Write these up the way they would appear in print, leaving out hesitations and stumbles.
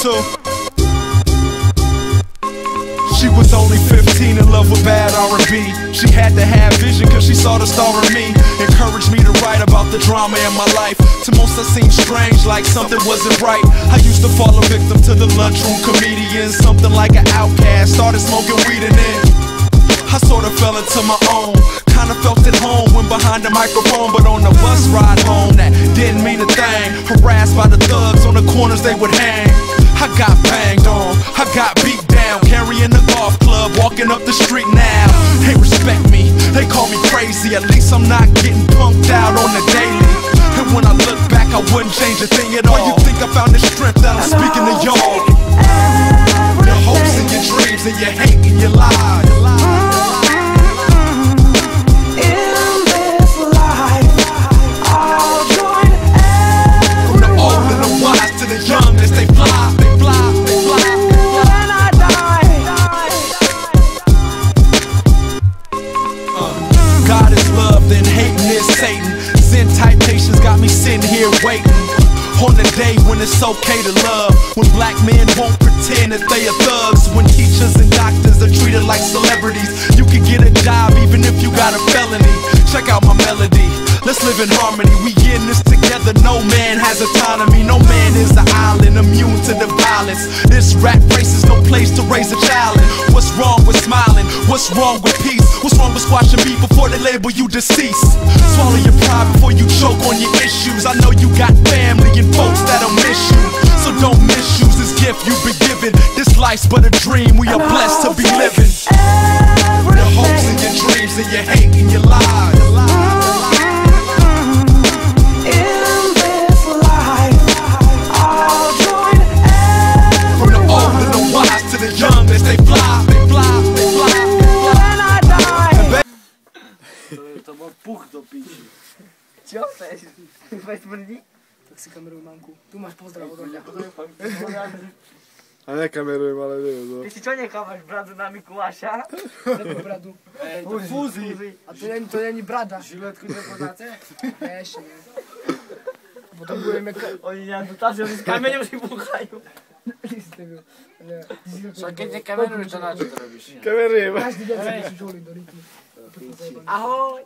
too. She was only 15, in love with bad R&B. She had to have vision cause she saw the star in me. Encouraged me to write about the drama in my life. To most I seemed strange, like something wasn't right. I used to fall a victim to the lunchroom comedians. Something like an outcast, started smoking weed and then I sorta fell into my own. Kinda felt at home when behind the microphone. But on the bus ride home, that didn't mean a thing. Harassed by the thugs on the corners they would hang. I got banged on, I got beat down. Carrying the golf club, walking up the street now. They respect me, they call me crazy. At least I'm not getting punked out on the daily. And when I look back, I wouldn't change a thing at all. Why you think I found the strength that I'm speaking to y'all? Your hopes and your dreams and your hate and your lies. God is love, then hating is Satan. Zen-type patience got me sitting here waiting on the day when it's okay to love. When black men won't pretend that they are thugs. When teachers and doctors are treated like celebrities. You can get a job even if you got a felony. Check out my melody, let's live in harmony. We in this together, no man has autonomy. No man is an island, immune to the violence. This rap race is no place to raise a child in. What's wrong with smiling? What's wrong with peace? What's wrong with squashing beef before they label you deceased? Swallow your pride before you choke on your issues. I know you got family and folks that'll miss you, so don't misuse this gift you've been given. This life's but a dream, we are blessed to be living. Your hopes and your dreams and your hate and your lies. To był puch do picia. Co? Weź brni? Tak si kameruj mamku. Tu máš pozdrav od Oľa. A nekamerujem, ale neviem, no. Ty si čo nechávaš bradu na Mikuláša? Nebo bradu? Fúzi. A to není brada. Žiletku nepoznáte? Ne, ešte nie. Potom budeme... Oni nejakú tazi, oni s kameňom si búchajú. Však keď nekameruješ, to na čo to robíš? Kamerujem. Každý deň sa musíš holiť do rytmu. Ahoj!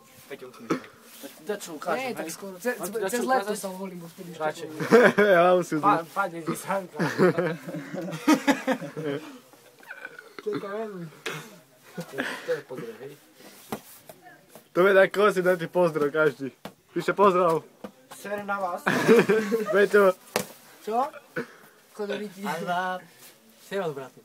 Da čo ukážem, hej? Tak skoro. Cez leto sa volím, bo vtedy radšej. Ja musím tu. Padne ti sanka. Čo je kameruj? To je pozdrav, hej? To mi daj kosi, daj ti pozdrav každý. Píše pozdrav. Ser na vás. Peťo. Čo? Chodoriti. Aj vám. Ser od bratu.